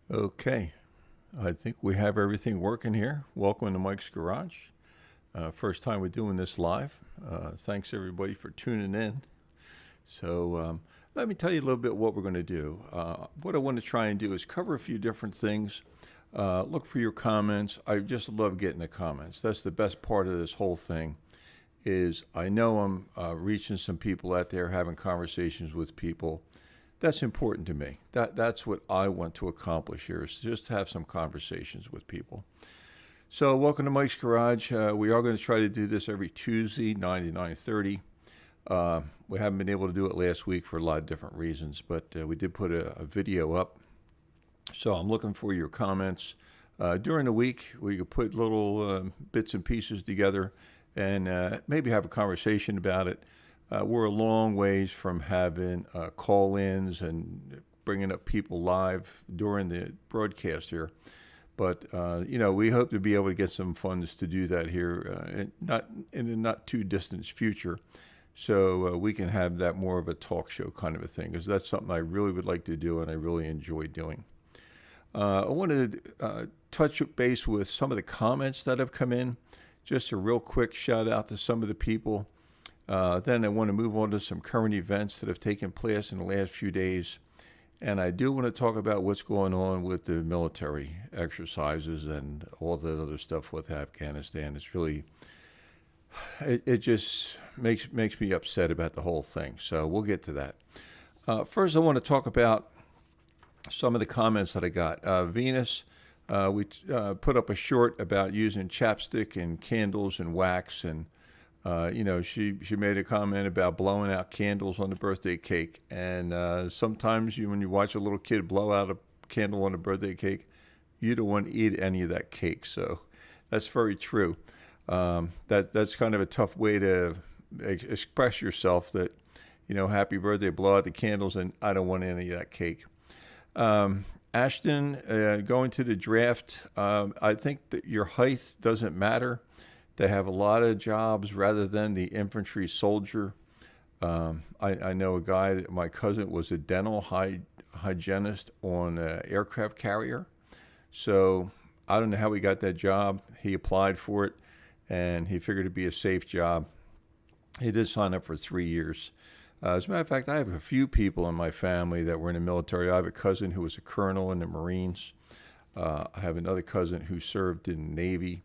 Okay, I think we have everything working here. Welcome to Mike's Garage. First time we're doing this live. Thanks everybody for tuning in. So let me tell you a little bit what we're going to do. What I want to try and do is cover a few different things. Look for your comments. I just love getting the comments. That's the best part of this whole thing. Is I know I'm reaching some people out there, having conversations with people. That's important to me. That's what I want to accomplish here, is just to have some conversations with people. So welcome to Mike's Garage. We are going to try to do this every Tuesday, 9 to 9:30. We haven't been able to do it last week for a lot of different reasons, but we did put a video up. So I'm looking for your comments. During the week, we could put little bits and pieces together and maybe have a conversation about it. We're a long ways from having call-ins and bringing up people live during the broadcast here. But, we hope to be able to get some funds to do that here, not in a not too distant future. So we can have that more of a talk show kind of a thing, because that's something I really would like to do and I really enjoy doing. I wanted to touch base with some of the comments that have come in. Just a real quick shout out to some of the people. Then I want to move on to some current events that have taken place in the last few days. And I do want to talk about what's going on with the military exercises and all the other stuff with Afghanistan. It's really, it just makes me upset about the whole thing. So we'll get to that. First, I want to talk about some of the comments that I got. Venus, we put up a short about using chapstick and candles and wax, and she made a comment about blowing out candles on the birthday cake. And sometimes when you watch a little kid blow out a candle on a birthday cake, you don't want to eat any of that cake. So that's very true. That's kind of a tough way to express yourself, that, happy birthday, blow out the candles, and I don't want any of that cake. Ashton, going to the draft, I think that your height doesn't matter. They have a lot of jobs rather than the infantry soldier. I know a guy, my cousin was a dental hygienist on an aircraft carrier. So I don't know how he got that job. He applied for it, and he figured it'd be a safe job. He did sign up for 3 years. As a matter of fact, I have a few people in my family that were in the military. I have a cousin who was a colonel in the Marines. I have another cousin who served in the Navy.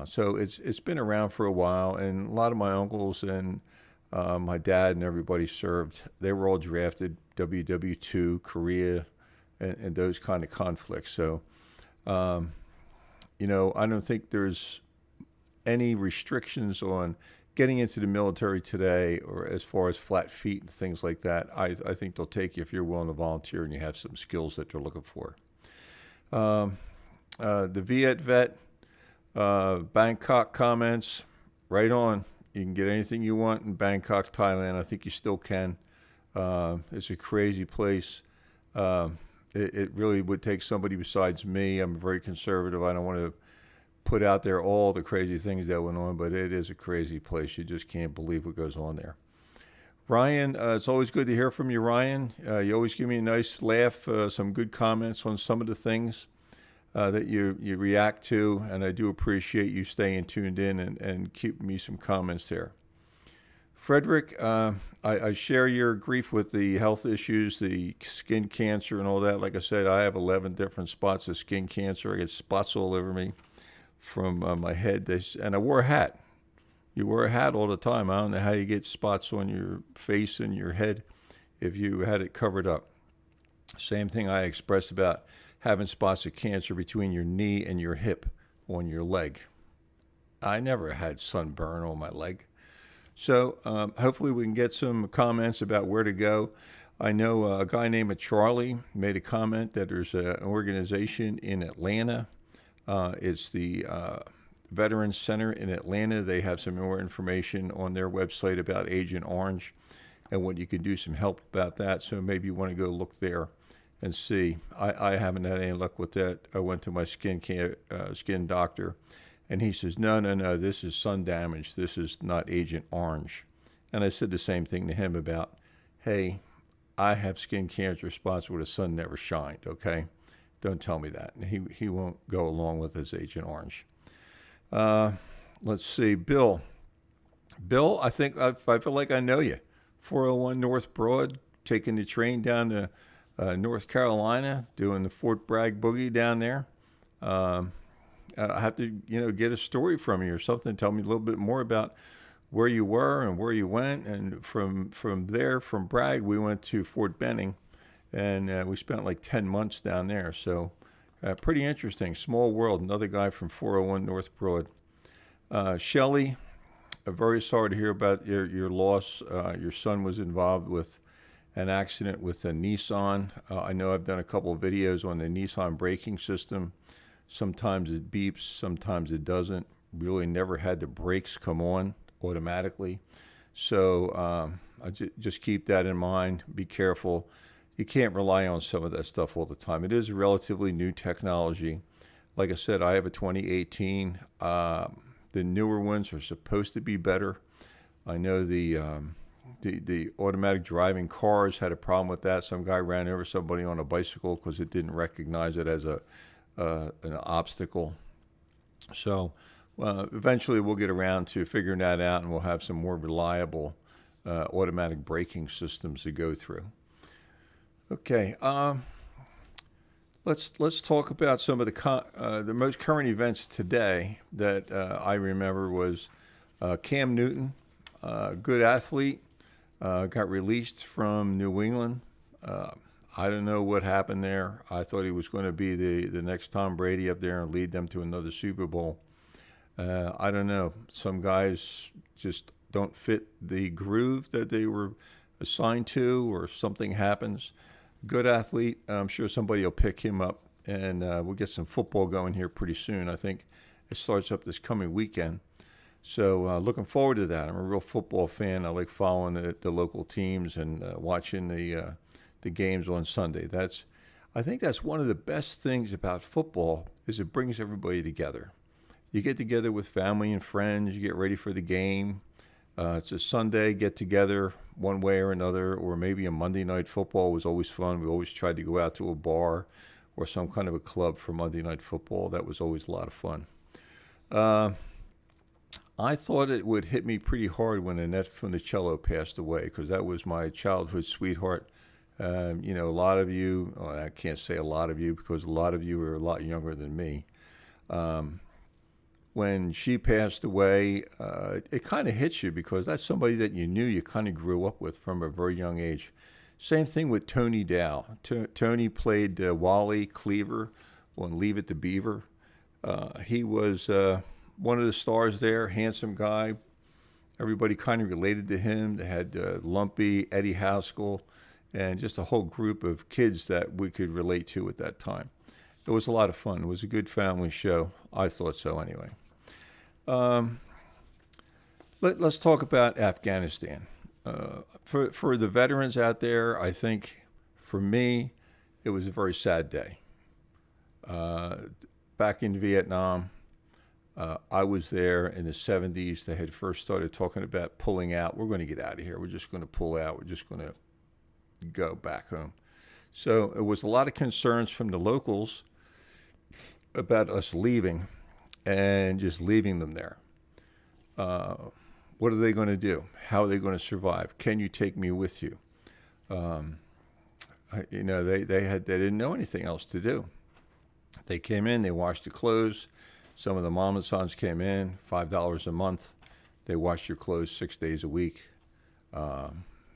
So it's been around for a while, and a lot of my uncles and my dad and everybody served. They were all drafted, WW2, Korea, and those kind of conflicts. So, I don't think there's any restrictions on getting into the military today, or as far as flat feet and things like that. I think they'll take you if you're willing to volunteer and you have some skills that they're looking for. The Viet vet, Bangkok comments, right on. You can get anything you want in Bangkok, Thailand. I think you still can. It's a crazy place. It really would take somebody besides me. I'm very conservative. I don't want to put out there all the crazy things that went on, but it is a crazy place. You just can't believe what goes on there. Ryan, it's always good to hear from you, Ryan. You always give me a nice laugh, some good comments on some of the things that you react to, and I do appreciate you staying tuned in and keeping me some comments there. Frederick, I share your grief with the health issues, the skin cancer and all that. Like I said, I have 11 different spots of skin cancer. I get spots all over me from my head, and I wore a hat. You wear a hat all the time. I don't know how you get spots on your face and your head if you had it covered up. Same thing I expressed about having spots of cancer between your knee and your hip on your leg. I never had sunburn on my leg. So hopefully we can get some comments about where to go. I know a guy named Charlie made a comment that there's an organization in Atlanta. It's the Veterans Center in Atlanta. They have some more information on their website about Agent Orange and what you can do, some help about that. So maybe you want to go look there and see. I haven't had any luck with that. I went to my skin doctor, and he says, no, this is sun damage. This is not Agent Orange. And I said the same thing to him about, hey, I have skin cancer spots where the sun never shined, okay? Don't tell me that. He won't go along with his Agent Orange. Let's see, Bill. Bill, I think I feel like I know you. 401 North Broad, taking the train down to North Carolina, doing the Fort Bragg boogie down there. I have to, get a story from you or something. Tell me a little bit more about where you were and where you went. And from there, from Bragg, we went to Fort Benning, and we spent like 10 months down there. So pretty interesting. Small world. Another guy from 401 North Broad. Shelley, I'm very sorry to hear about your loss. Your son was involved with an accident with a Nissan. I know I've done a couple of videos on the Nissan braking system. Sometimes it beeps, sometimes it doesn't. Really never had the brakes come on automatically. So just keep that in mind. Be careful. You can't rely on some of that stuff all the time. It is relatively new technology. Like I said, I have a 2018. The newer ones are supposed to be better. I know the automatic driving cars had a problem with that. Some guy ran over somebody on a bicycle because it didn't recognize it as an obstacle. So eventually we'll get around to figuring that out, and we'll have some more reliable automatic braking systems to go through. Okay, let's talk about some of the most current events today that I remember was Cam Newton, good athlete, got released from New England. I don't know what happened there. I thought he was going to be the next Tom Brady up there and lead them to another Super Bowl. I don't know. Some guys just don't fit the groove that they were assigned to, or something happens. Good athlete. I'm sure somebody will pick him up, and we'll get some football going here pretty soon. I think it starts up this coming weekend. So looking forward to that. I'm a real football fan. I like following the local teams and watching the games on Sunday. I think that's one of the best things about football, is it brings everybody together. You get together with family and friends. You get ready for the game. It's a Sunday get together one way or another, or maybe a Monday night football was always fun. We always tried to go out to a bar or some kind of a club for Monday night football. That was always a lot of fun. I thought it would hit me pretty hard when Annette Funicello passed away, because that was my childhood sweetheart. A lot of you, I can't say a lot of you, because a lot of you are a lot younger than me. When she passed away, it kind of hits you, because that's somebody that you knew, you kind of grew up with from a very young age. Same thing with Tony Dow. Tony played Wally Cleaver on Leave It to Beaver. He was one of the stars there, handsome guy. Everybody kind of related to him. They had Lumpy, Eddie Haskell, and just a whole group of kids that we could relate to at that time. It was a lot of fun. It was a good family show. I thought so anyway. Let's talk about Afghanistan. For the veterans out there, I think for me, it was a very sad day. Back in Vietnam, I was there in the 70s. They had first started talking about pulling out. We're going to get out of here. We're just going to pull out. We're just going to go back home. So it was a lot of concerns from the locals about us leaving and just leaving them there. What are they going to do? How are they going to survive? Can you take me with you? They didn't know anything else to do. They came in, they washed the clothes. Some of the mama sons came in, $5 a month. They washed your clothes 6 days a week.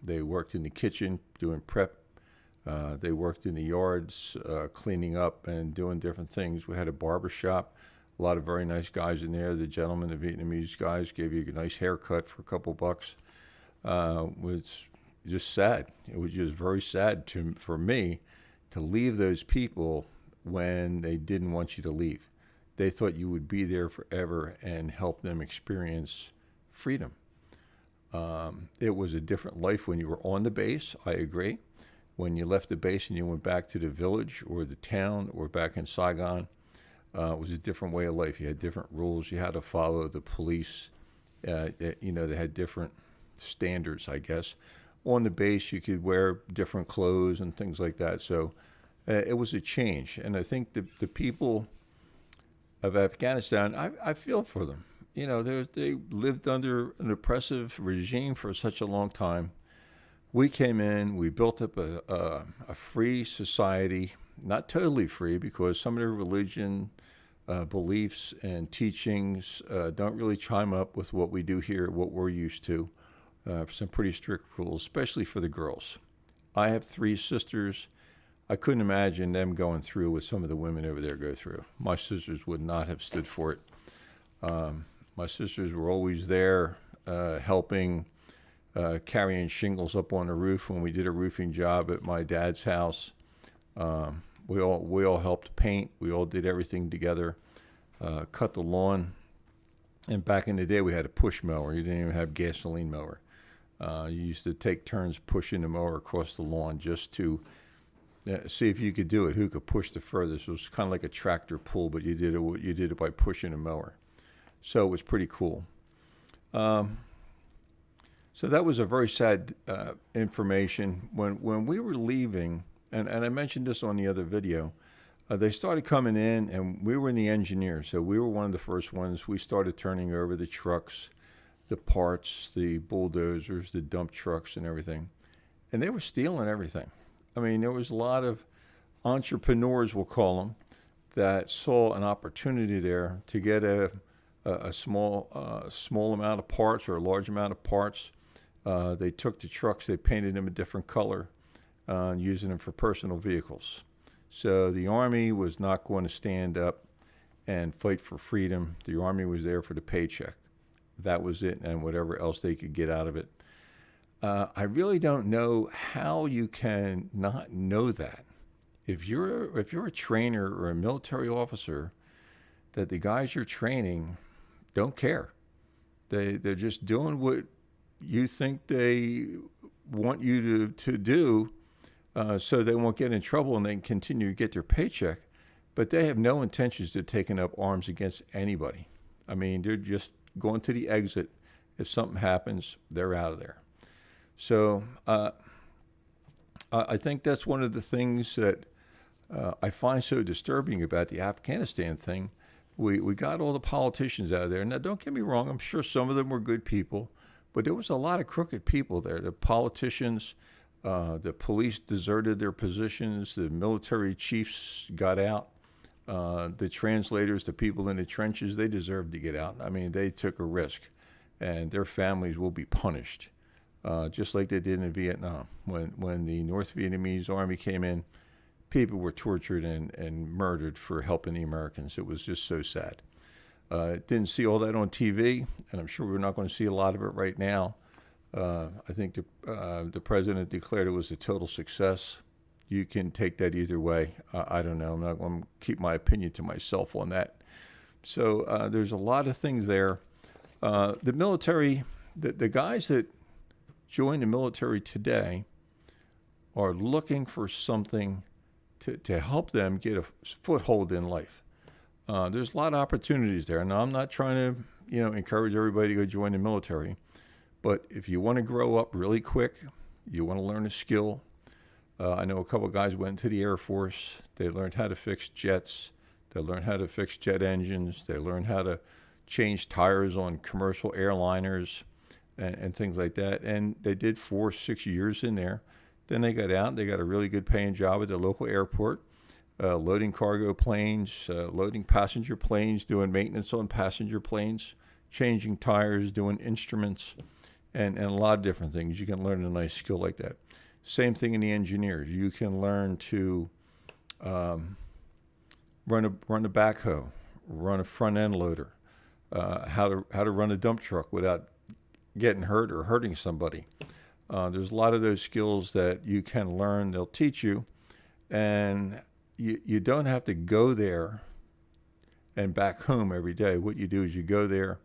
They worked in the kitchen doing prep. They worked in the yards, cleaning up and doing different things. We had a barber shop, a lot of very nice guys in there. The gentlemen, the Vietnamese guys, gave you a nice haircut for a couple bucks. It was just sad. It was just very sad for me to leave those people when they didn't want you to leave. They thought you would be there forever and help them experience freedom. It was a different life when you were on the base, I agree. When you left the base and you went back to the village or the town or back in Saigon, it was a different way of life. You had different rules. You had to follow the police. They had different standards, I guess. On the base, you could wear different clothes and things like that. So it was a change. And I think the people of Afghanistan, I feel for them. You know, they lived under an oppressive regime for such a long time. We came in, we built up a free society, not totally free because some of their religion, beliefs, and teachings don't really chime up with what we do here, what we're used to. Some pretty strict rules, especially for the girls. I have 3 sisters. I couldn't imagine them going through what some of the women over there go through. My sisters would not have stood for it. My sisters were always there helping, carrying shingles up on the roof when we did a roofing job at my dad's house. We all helped paint. We all did everything together, cut the lawn. And back in the day, we had a push mower. You didn't even have gasoline mower. You used to take turns pushing the mower across the lawn just to see if you could do it. Who could push the furthest? It was kind of like a tractor pull, but you did it by pushing a mower. So it was pretty cool. So that was a very sad information. When we were leaving, and I mentioned this on the other video, they started coming in, and we were in the engineers. So we were one of the first ones. We started turning over the trucks, the parts, the bulldozers, the dump trucks, and everything. And they were stealing everything. I mean, there was a lot of entrepreneurs, we'll call them, that saw an opportunity there to get a small amount of parts or a large amount of parts. They took the trucks, they painted them a different color, using them for personal vehicles. So the Army was not going to stand up and fight for freedom. The Army was there for the paycheck. That was it, and whatever else they could get out of it. I really don't know how you can not know that. If you're a trainer or a military officer, that the guys you're training don't care. They're just doing what you think they want you to do, so they won't get in trouble and they can continue to get their paycheck. But they have no intentions of taking up arms against anybody. I mean, they're just going to the exit. If something happens, they're out of there. So I think that's one of the things that I find so disturbing about the Afghanistan thing. We got all the politicians out of there. Now, don't get me wrong. I'm sure some of them were good people, but there was a lot of crooked people there. The politicians, the police deserted their positions. The military chiefs got out. The translators, the people in the trenches, they deserved to get out. I mean, they took a risk, and their families will be punished, just like they did in Vietnam. When the North Vietnamese army came in, people were tortured and murdered for helping the Americans. It was just so sad. Didn't see all that on TV, and I'm sure we're not going to see a lot of it right now. I think the president declared it was a total success. You can take that either way. I don't know. I'm not going to keep my opinion to myself on that. So there's a lot of things there. The military, the guys that join the military today are looking for something to help them get a foothold in life. There's a lot of opportunities there. Now, I'm not trying to, encourage everybody to go join the military, but if you want to grow up really quick, you want to learn a skill. I know a couple of guys went to the Air Force. They learned how to fix jets. They learned how to fix jet engines. They learned how to change tires on commercial airliners and things like that. And they did 4-6 years in there. Then they got out. They got a really good paying job at the local airport, loading cargo planes, loading passenger planes, doing maintenance on passenger planes, changing tires, doing instruments, and a lot of different things. You can learn a nice skill like that. Same thing in the engineers. You can learn to run a backhoe, run a front end loader, how to run a dump truck without getting hurt or hurting somebody. There's a lot of those skills that you can learn. They'll teach you, and you don't have to go there and back home every day. What you do is you go there,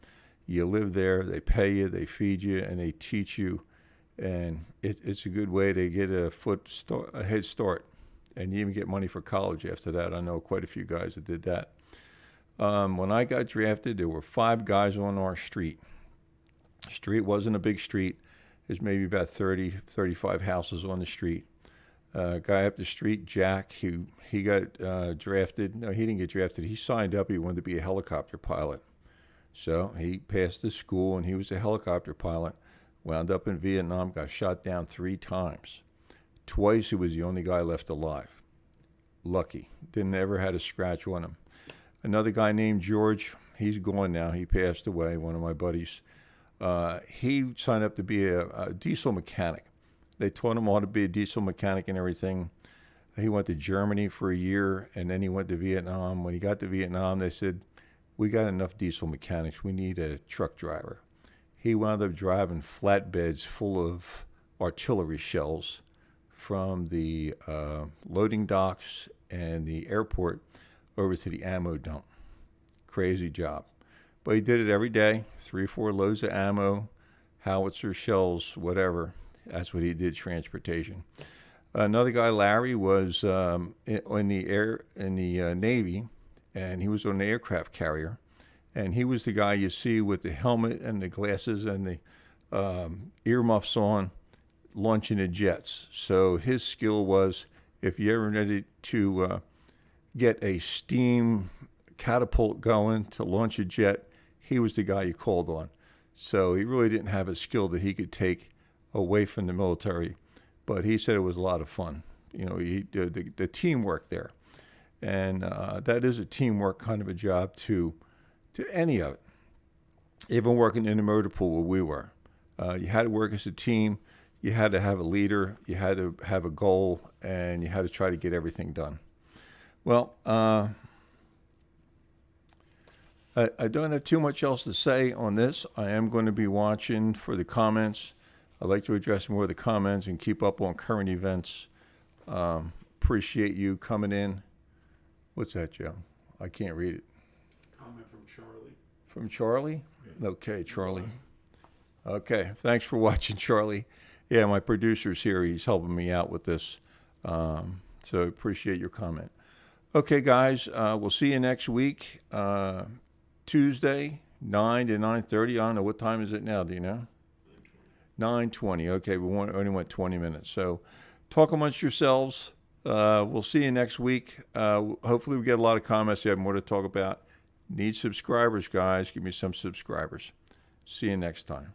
you live there, they pay you, they feed you, and they teach you. And it's a good way to get a head start, and you even get money for college after that. I know quite a few guys that did that. When I got drafted, there were 5 guys on our street. Street wasn't a big street. There's maybe about 30, 35 houses on the street. Guy up the street, Jack, he got drafted. No, he didn't get drafted. He signed up. He wanted to be a helicopter pilot. So he passed the school, and he was a helicopter pilot. Wound up in Vietnam, got shot down 3 times. Twice he was the only guy left alive. Lucky. Didn't ever had a scratch on him. Another guy named George, he's gone now. He passed away, one of my buddies. He signed up to be a diesel mechanic. They taught him how to be a diesel mechanic and everything. He went to Germany for a year, and then he went to Vietnam. When he got to Vietnam, they said, we got enough diesel mechanics. We need a truck driver. He wound up driving flatbeds full of artillery shells from the loading docks and the airport over to the ammo dump. Crazy job. But he did it every day, 3 or 4 loads of ammo, howitzer shells, whatever. That's what he did, transportation. Another guy, Larry, was in the Navy, and he was on an aircraft carrier. And he was the guy you see with the helmet and the glasses and the earmuffs on, launching the jets. So his skill was, if you ever needed to get a steam catapult going to launch a jet, he was the guy you called on. So he really didn't have a skill that he could take away from the military, but he said it was a lot of fun. You know, the teamwork there, and that is a teamwork kind of a job to any of it. Even working in the motor pool where we were, you had to work as a team. You had to have a leader. You had to have a goal, and you had to try to get everything done. Well, I don't have too much else to say on this. I am going to be watching for the comments. I'd like to address more of the comments and keep up on current events. Appreciate you coming in. What's that, Joe? I can't read it. Comment from Charlie. From Charlie? Yeah. Okay, Charlie. Okay, thanks for watching, Charlie. Yeah, my producer's here. He's helping me out with this. So appreciate your comment. Okay, guys, we'll see you next week. Tuesday, 9 to 9:30. I don't know. What time is it now? Do you know? 9:20. Okay, we only went 20 minutes. So talk amongst yourselves. We'll see you next week. Hopefully we get a lot of comments. You have more to talk about. Need subscribers, guys. Give me some subscribers. See you next time.